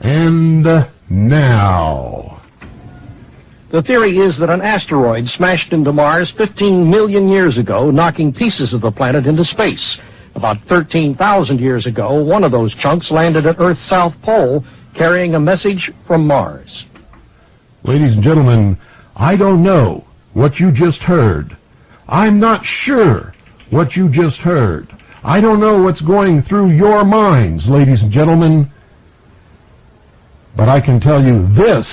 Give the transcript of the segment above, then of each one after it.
And now. The theory is that an asteroid smashed into Mars 15 million years ago, knocking pieces of the planet into space. About 13,000 years ago, one of those chunks landed at Earth's south pole, carrying a message from Mars. Ladies and gentlemen, I don't know what you just heard. I'm not sure what you just heard. I don't know what's going through your minds, ladies and gentlemen. But I can tell you this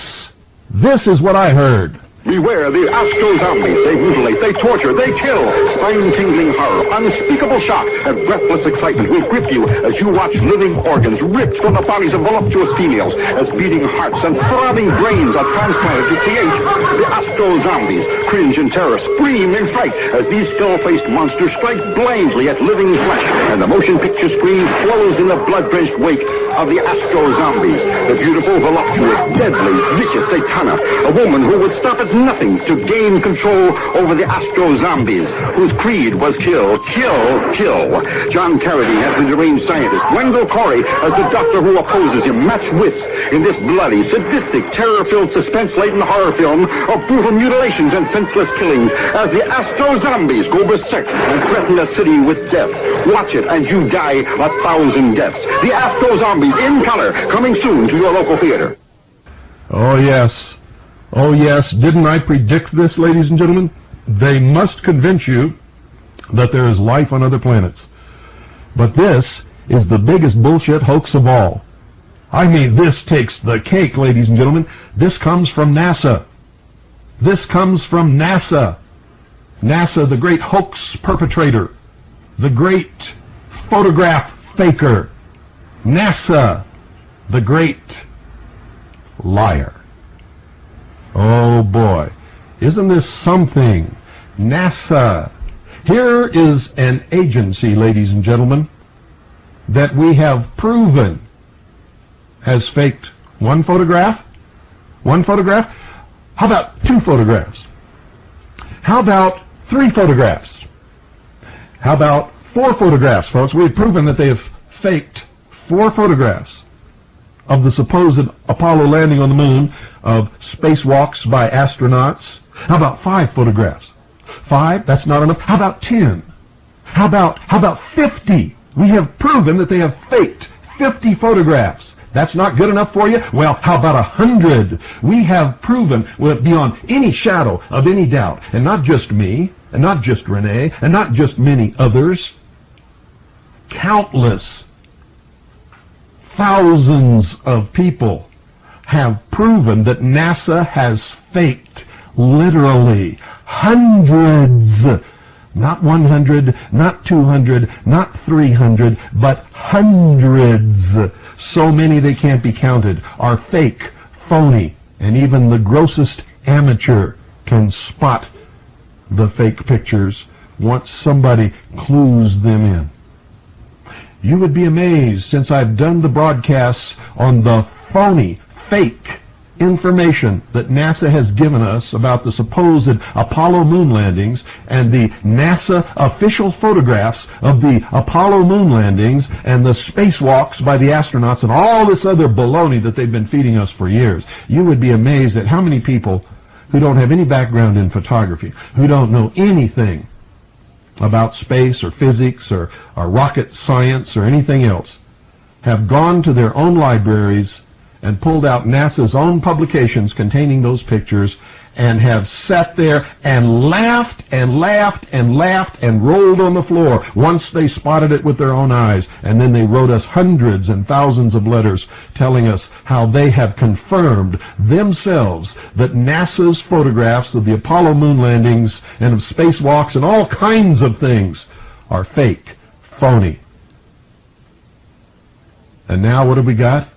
is what I heard. Beware the astro-zombies. They mutilate, they torture, they kill. Spine-tingling horror, unspeakable shock, and breathless excitement will grip you as you watch living organs ripped from the bodies of voluptuous females, as beating hearts and throbbing brains are transplanted to create the astro-zombies. Cringe in terror, scream in fright as these skull-faced monsters strike blindly at living flesh, and the motion picture screen flows in the blood-drenched wake of the astro-zombies. The beautiful, voluptuous, deadly, vicious Satana, a woman who would stop at nothing to gain control over the astro-zombies, whose creed was kill, kill, kill. John Carradine as the deranged scientist, Wendell Corey as the doctor who opposes him, match wits in this bloody, sadistic, terror-filled, suspense-laden horror film of brutal mutilations and senseless killings as the astro-zombies go berserk and threaten the city with death. Watch it and you die 1,000 deaths. The astro-zombies in color, coming soon to your local theater. Oh yes. Oh yes, didn't I predict this, ladies and gentlemen? They must convince you that there is life on other planets. But this is the biggest bullshit hoax of all. I mean, this takes the cake, ladies and gentlemen. This comes from NASA. This comes from NASA. NASA, the great hoax perpetrator, the great photograph faker. NASA, the great liar. Oh boy, isn't this something? NASA. Here is an agency, ladies and gentlemen, that we have proven has faked one photograph. One photograph? How about 2 photographs? How about 3 photographs? How about 4 photographs, folks? We've proven that they have faked 4 photographs of the supposed Apollo landing on the moon, of spacewalks by astronauts. How about 5 photographs? 5? That's not enough. How about 10? How about 50? We have proven that they have faked 50 photographs. That's not good enough for you? Well, how about 100? We have proven, beyond any shadow of any doubt, and not just me, and not just Renee, and not just many others, countless thousands of people have proven that NASA has faked literally hundreds, not 100, not 200, not 300, but hundreds, so many they can't be counted, are fake, phony, and even the grossest amateur can spot the fake pictures once somebody clues them in. You would be amazed, since I've done the broadcasts on the phony, fake information that NASA has given us about the supposed Apollo moon landings and the NASA official photographs of the Apollo moon landings and the spacewalks by the astronauts and all this other baloney that they've been feeding us for years. You would be amazed at how many people who don't have any background in photography, who don't know anything about space or physics or rocket science or anything else, have gone to their own libraries and pulled out NASA's own publications containing those pictures and have sat there and laughed and laughed and laughed and rolled on the floor once they spotted it with their own eyes. And then they wrote us hundreds and thousands of letters telling us how they have confirmed themselves that NASA's photographs of the Apollo moon landings and of spacewalks and all kinds of things are fake, phony. And now what have we got?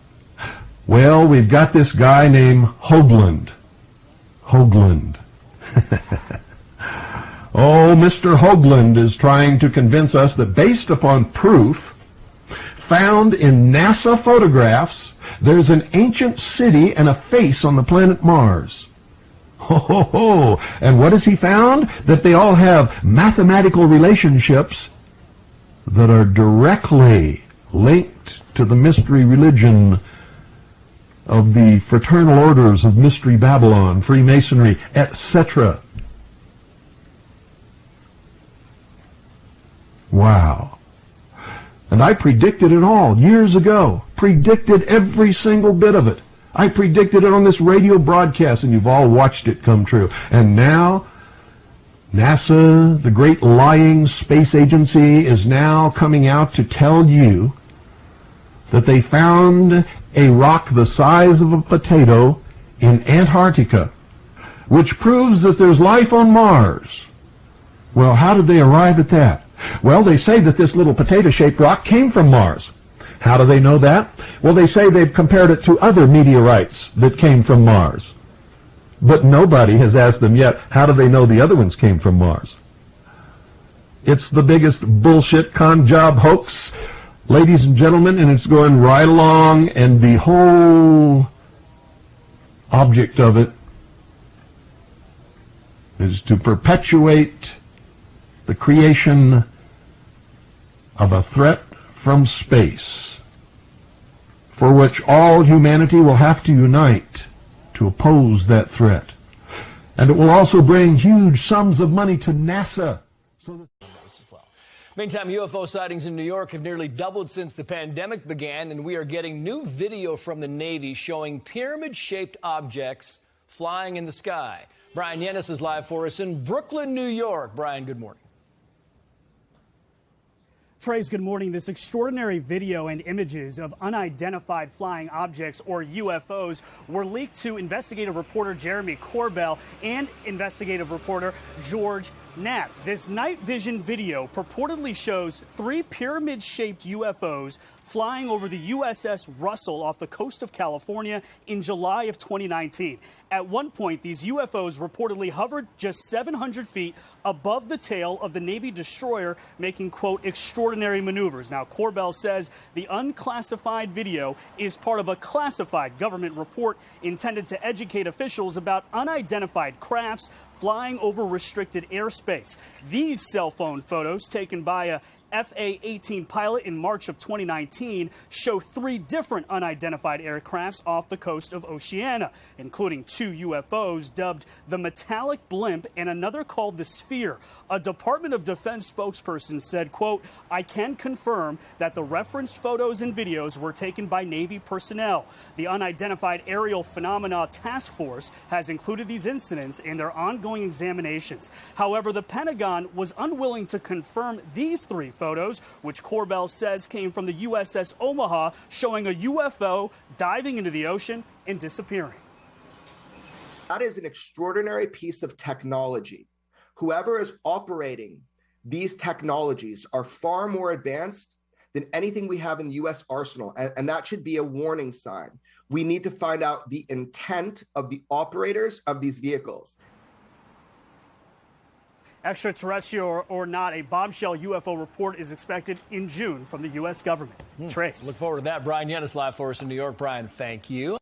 Well, we've got this guy named Hoagland. Hoagland. Oh, Mr. Hoagland is trying to convince us that based upon proof found in NASA photographs, there's an ancient city and a face on the planet Mars. Ho, ho, ho. And what has he found? That they all have mathematical relationships that are directly linked to the mystery religion of the fraternal orders of Mystery Babylon, Freemasonry, etc. Wow. And I predicted it all years ago. Predicted every single bit of it. I predicted it on this radio broadcast, and you've all watched it come true. And now, NASA, the great lying space agency, is now coming out to tell you that they found a rock the size of a potato in Antarctica, which proves that there's life on Mars. Well, how did they arrive at that? Well, they say that this little potato-shaped rock came from Mars. How do they know that? Well, they say they've compared it to other meteorites that came from Mars. But nobody has asked them yet, how do they know the other ones came from Mars? It's the biggest bullshit con job hoax, ladies and gentlemen, and it's going right along, and the whole object of it is to perpetuate the creation of a threat from space, for which all humanity will have to unite to oppose that threat. And it will also bring huge sums of money to NASA. Meantime, UFO sightings in New York have nearly doubled since the pandemic began, and we are getting new video from the Navy showing pyramid-shaped objects flying in the sky. Brian Yennis is live for us in Brooklyn, New York. Brian, good morning. Trace, good morning. This extraordinary video and images of unidentified flying objects, or UFOs, were leaked to investigative reporter Jeremy Corbell and investigative reporter George Knapp. This night vision video purportedly shows 3 pyramid-shaped UFOs flying over the USS Russell off the coast of California in July of 2019. At one point, these UFOs reportedly hovered just 700 feet above the tail of the Navy destroyer, making, quote, extraordinary maneuvers. Now, Corbell says the unclassified video is part of a classified government report intended to educate officials about unidentified crafts flying over restricted airspace. These cell phone photos taken by a FA-18 pilot in March of 2019 show 3 different unidentified aircrafts off the coast of Oceania, including 2 UFOs dubbed the Metallic Blimp and another called the Sphere. A Department of Defense spokesperson said, quote, "I can confirm that the referenced photos and videos were taken by Navy personnel. The Unidentified Aerial Phenomena Task Force has included these incidents in their ongoing examinations." However, the Pentagon was unwilling to confirm these 3 photos, which Corbell says came from the USS Omaha, showing a UFO diving into the ocean and disappearing. That is an extraordinary piece of technology. Whoever is operating these technologies are far more advanced than anything we have in the U.S. arsenal, and that should be a warning sign. We need to find out the intent of the operators of these vehicles. Extraterrestrial or not, a bombshell UFO report is expected in June from the U.S. government. Trace. Look forward to that. Brian Yennis live for us in New York. Brian, thank you.